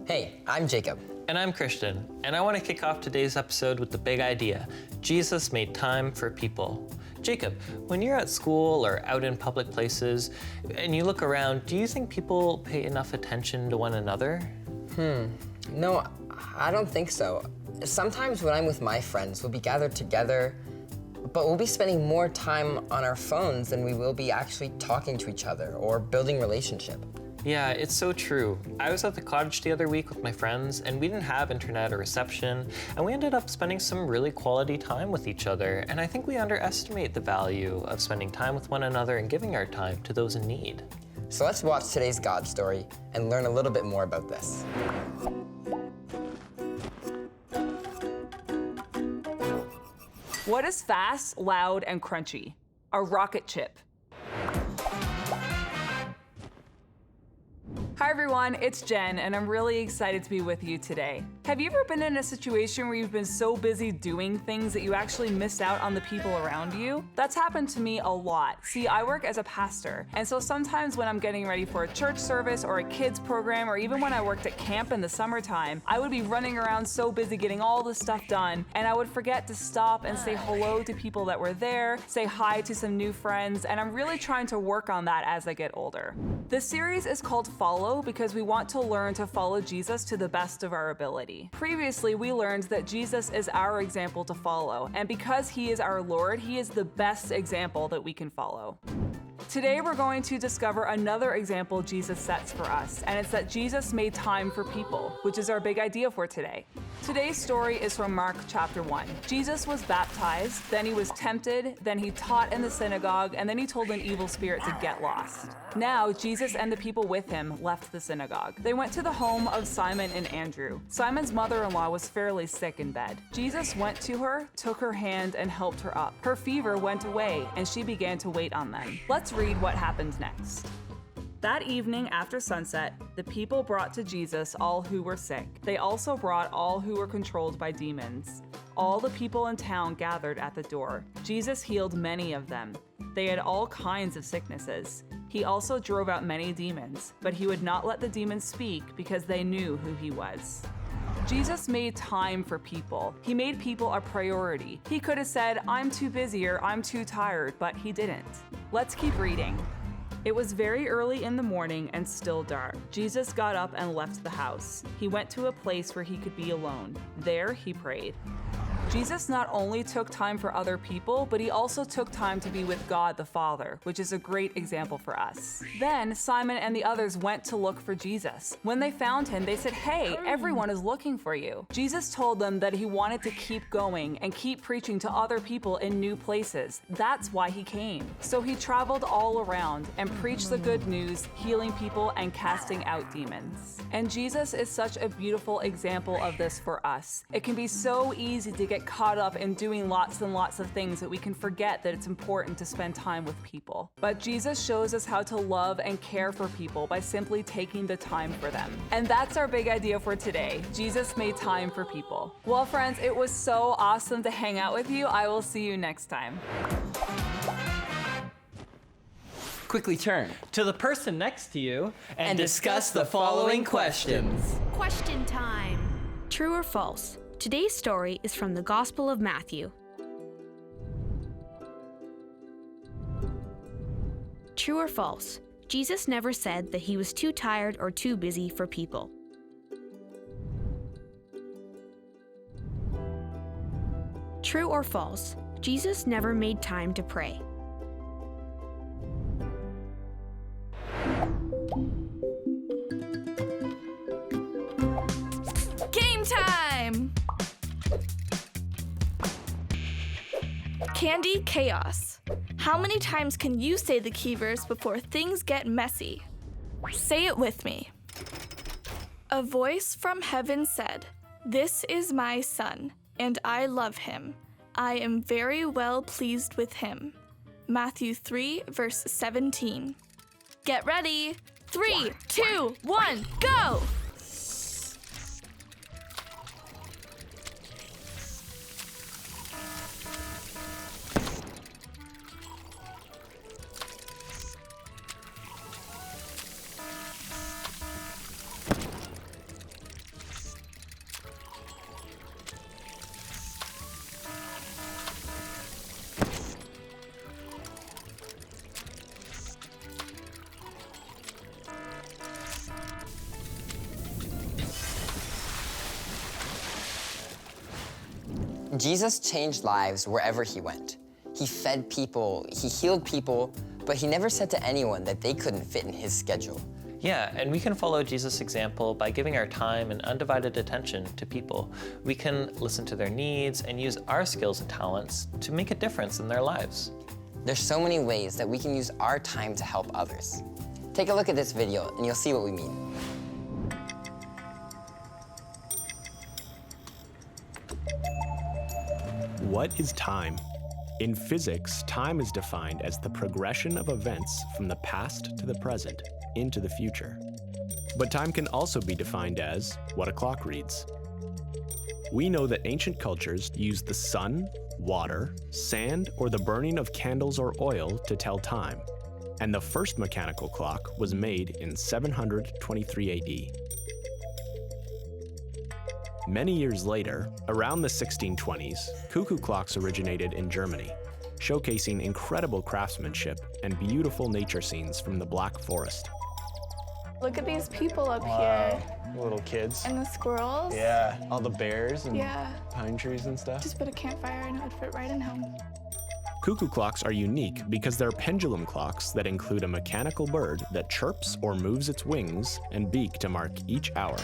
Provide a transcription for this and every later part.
Hey, I'm Jacob. And I'm Christian, and I want to kick off today's episode with the big idea: Jesus made time for people. Jacob, when you're at school or out in public places and you look around, do you think people pay enough attention to one another? No, I don't think so. Sometimes when I'm with my friends, we'll be gathered together, but we'll be spending more time on our phones than we will be actually talking to each other or building relationship. Yeah, it's so true. I was at the cottage the other week with my friends, and we didn't have internet or reception, and we ended up spending some really quality time with each other, and I think we underestimate the value of spending time with one another and giving our time to those in need. So let's watch today's God story and learn a little bit more about this. What is fast, loud, and crunchy? A rocket chip. Hi everyone, it's Jen, and I'm really excited to be with you today. Have you ever been in a situation where you've been so busy doing things that you actually miss out on the people around you? That's happened to me a lot. See, I work as a pastor, and so sometimes when I'm getting ready for a church service or a kids program, or even when I worked at camp in the summertime, I would be running around so busy getting all the stuff done, and I would forget to stop and say hello to people that were there, say hi to some new friends, and I'm really trying to work on that as I get older. This series is called Follow because we want to learn to follow Jesus to the best of our ability. Previously, we learned that Jesus is our example to follow, and because he is our Lord, he is the best example that we can follow. Today, we're going to discover another example Jesus sets for us, and it's that Jesus made time for people, which is our big idea for today. Today's story is from Mark chapter 1. Jesus was baptized, then he was tempted, then he taught in the synagogue, and then he told an evil spirit to get lost. Now, Jesus and the people with him left the synagogue. They went to the home of Simon and Andrew. Simon's mother-in-law was fairly sick in bed. Jesus went to her, took her hand, and helped her up. Her fever went away, and she began to wait on them. Let's read what happened next. That evening after sunset, the people brought to Jesus all who were sick. They also brought all who were controlled by demons. All the people in town gathered at the door. Jesus healed many of them. They had all kinds of sicknesses. He also drove out many demons, but he would not let the demons speak because they knew who he was. Jesus made time for people. He made people a priority. He could have said, "I'm too busy" or "I'm too tired," but he didn't. Let's keep reading. It was very early in the morning and still dark. Jesus got up and left the house. He went to a place where he could be alone. There he prayed. Jesus not only took time for other people, but he also took time to be with God the Father, which is a great example for us. Then Simon and the others went to look for Jesus. When they found him, they said, "Hey, everyone is looking for you." Jesus told them that he wanted to keep going and keep preaching to other people in new places. That's why he came. So he traveled all around and preached the good news, healing people and casting out demons. And Jesus is such a beautiful example of this for us. It can be so easy to get caught up in doing lots and lots of things that we can forget that it's important to spend time with people. But Jesus shows us how to love and care for people by simply taking the time for them. And that's our big idea for today. Jesus made time for people. Well, friends, it was so awesome to hang out with you. I will see you next time. Quickly turn to the person next to you and discuss the following questions. Question time. True or false? Today's story is from the Gospel of Matthew. True or false? Jesus never said that he was too tired or too busy for people. True or false? Jesus never made time to pray. Game time! Candy Chaos. How many times can you say the key verse before things get messy? Say it with me. A voice from heaven said, "This is my son, and I love him. I am very well pleased with him." Matthew 3, verse 17. Get ready. 3, 2, 1, go! Jesus changed lives wherever he went. He fed people, he healed people, but he never said to anyone that they couldn't fit in his schedule. Yeah, and we can follow Jesus' example by giving our time and undivided attention to people. We can listen to their needs and use our skills and talents to make a difference in their lives. There's so many ways that we can use our time to help others. Take a look at this video and you'll see what we mean. What is time? In physics, time is defined as the progression of events from the past to the present into the future. But time can also be defined as what a clock reads. We know that ancient cultures used the sun, water, sand, or the burning of candles or oil to tell time, and the first mechanical clock was made in 723 AD. Many years later, around the 1620s, cuckoo clocks originated in Germany, showcasing incredible craftsmanship and beautiful nature scenes from the Black Forest. Look at these people up here. Little kids. And the squirrels. Yeah, all the bears and Yeah. pine trees and stuff. Just put a campfire and it would fit right in home. Cuckoo clocks are unique because they're pendulum clocks that include a mechanical bird that chirps or moves its wings and beak to mark each hour.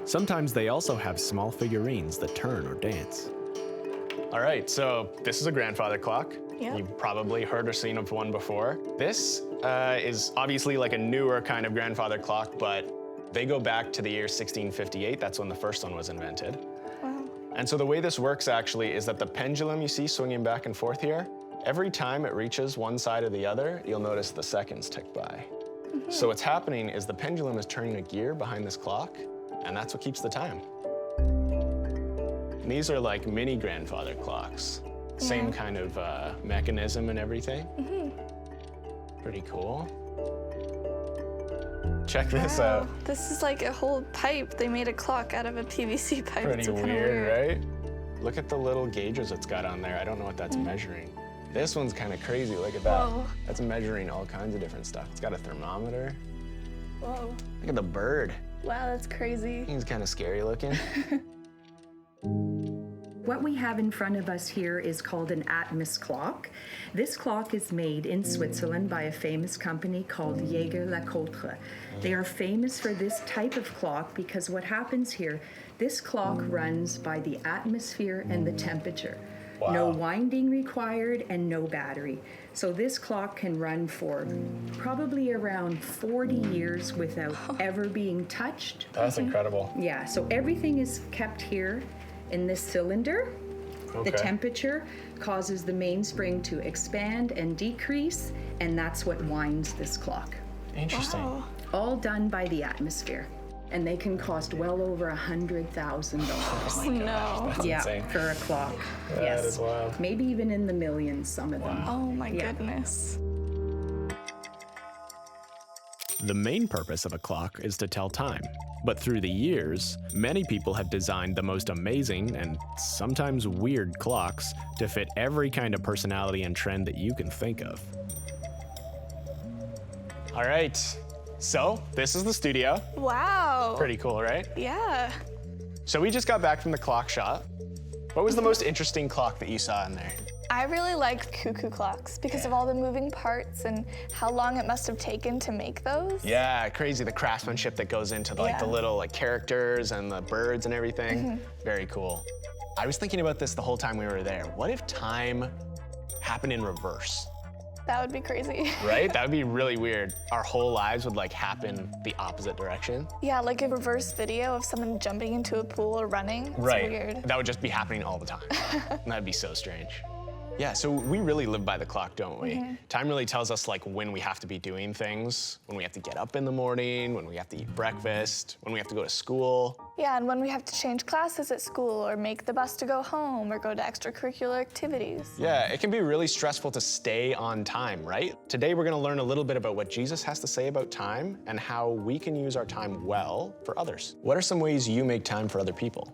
Sometimes they also have small figurines that turn or dance. All right, so this is a grandfather clock. Yep. You've probably heard or seen of one before. This is obviously like a newer kind of grandfather clock, but they go back to the year 1658. That's when the first one was invented. Wow. And so the way this works actually is that the pendulum you see swinging back and forth here, every time it reaches one side or the other, you'll notice the seconds tick by. So what's happening is the pendulum is turning a gear behind this clock, and that's what keeps the time. And these are like mini grandfather clocks. Same kind of mechanism and everything. Pretty cool. Check this out. This is like a whole pipe. They made a clock out of a PVC pipe. Pretty It's kinda weird, right? Look at the little gauges it's got on there. I don't know what that's measuring. This one's kind of crazy. Look at that. Whoa. That's measuring all kinds of different stuff. It's got a thermometer. Whoa. Look at the bird. Wow, that's crazy. He's kind of scary looking. What we have in front of us here is called an Atmos clock. This clock is made in Switzerland by a famous company called Jaeger-LeCoultre. They are famous for this type of clock because what happens here, this clock runs by the atmosphere and the temperature. Wow. No winding required and no battery. So this clock can run for probably around 40 years without ever being touched. That's incredible. Yeah, so everything is kept here in this cylinder. The temperature causes the mainspring to expand and decrease, and that's what winds this clock. Interesting. Wow. All done by the atmosphere. And they can cost well over $100,000. Oh, no. That's Yeah, insane. for a clock. That Yes. is wild. Maybe even in the millions, some of them. Oh my Yeah. goodness. The main purpose of a clock is to tell time. But through the years, many people have designed the most amazing and sometimes weird clocks to fit every kind of personality and trend that you can think of. All right. So this is the studio. Wow. Pretty cool, right? Yeah. So we just got back from the clock shop. What was the most interesting clock that you saw in there? I really liked cuckoo clocks because of all the moving parts and how long it must have taken to make those. Yeah, crazy, the craftsmanship that goes into like the Yeah. little like characters and the birds and everything. Very cool. I was thinking about this the whole time we were there. What if time happened in reverse, That would be crazy. right? That would be really weird. Our whole lives would like happen the opposite direction. Yeah, like a reverse video of someone jumping into a pool or running. It's weird. That would just be happening all the time. And that'd be so strange. Yeah, so we really live by the clock, don't we? Time really tells us like when we have to be doing things, when we have to get up in the morning, when we have to eat breakfast, when we have to go to school. Yeah, and when we have to change classes at school or make the bus to go home or go to extracurricular activities. Yeah, it can be really stressful to stay on time, right? Today we're gonna learn a little bit about what Jesus has to say about time and how we can use our time well for others. What are some ways you make time for other people?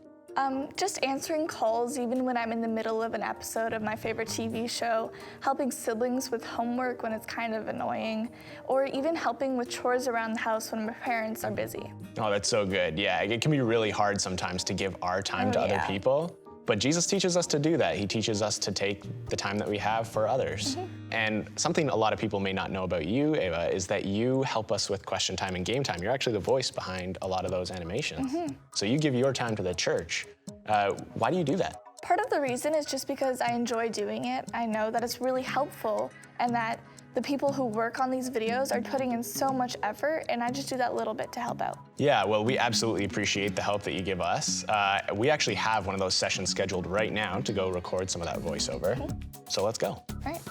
Just answering calls even when I'm in the middle of an episode of my favorite TV show, helping siblings with homework when it's kind of annoying, or even helping with chores around the house when my parents are busy. Oh, that's so good. Yeah, it can be really hard sometimes to give our time to other people. But Jesus teaches us to do that. He teaches us to take the time that we have for others. And something a lot of people may not know about you, Ava, is that you help us with question time and game time. You're actually the voice behind a lot of those animations. So you give your time to the church. Why do you do that? Part of the reason is just because I enjoy doing it. I know that it's really helpful and that the people who work on these videos are putting in so much effort, and I just do that little bit to help out. Yeah, well, we absolutely appreciate the help that you give us. We actually have one of those sessions scheduled right now to go record some of that voiceover. So let's go. All right.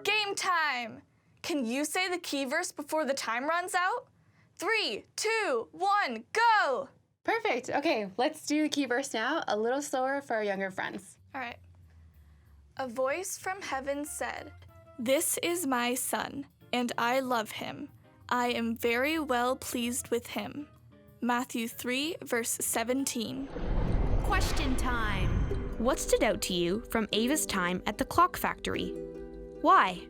Game time! Can you say the key verse before the time runs out? 3, 2, 1, go! Perfect. Okay, let's do the key verse now, a little slower for our younger friends. All right. A voice from heaven said, "This is my son, and I love him. I am very well pleased with him." Matthew 3, verse 17. Question time. What stood out to you from Ava's time at the clock factory? Why?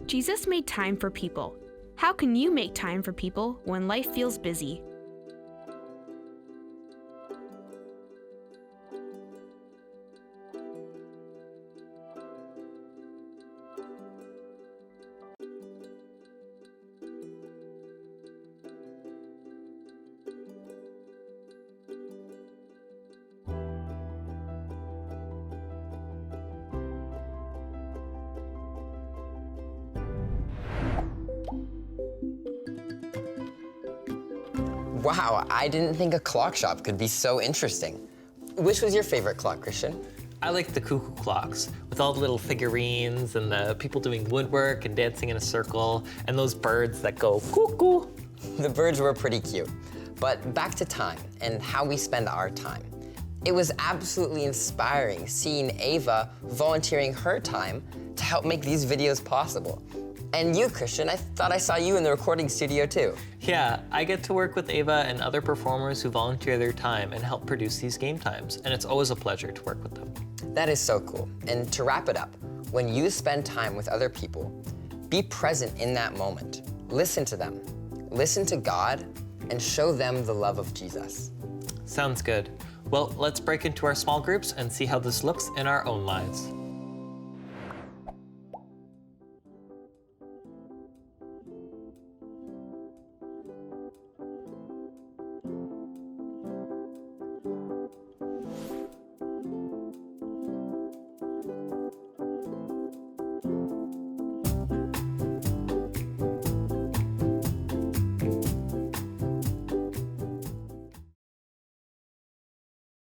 Jesus made time for people. How can you make time for people when life feels busy? Wow, I didn't think a clock shop could be so interesting. Which was your favorite clock, Christian? I like the cuckoo clocks with all the little figurines and the people doing woodwork and dancing in a circle and those birds that go cuckoo. The birds were pretty cute. But back to time and how we spend our time. It was absolutely inspiring seeing Ava volunteering her time to help make these videos possible. And you, Christian, I thought I saw you in the recording studio too. Yeah, I get to work with Ava and other performers who volunteer their time and help produce these game times, and it's always a pleasure to work with them. That is so cool. And to wrap it up, when you spend time with other people, be present in that moment. Listen to them, listen to God, and show them the love of Jesus. Sounds good. Well, let's break into our small groups and see how this looks in our own lives.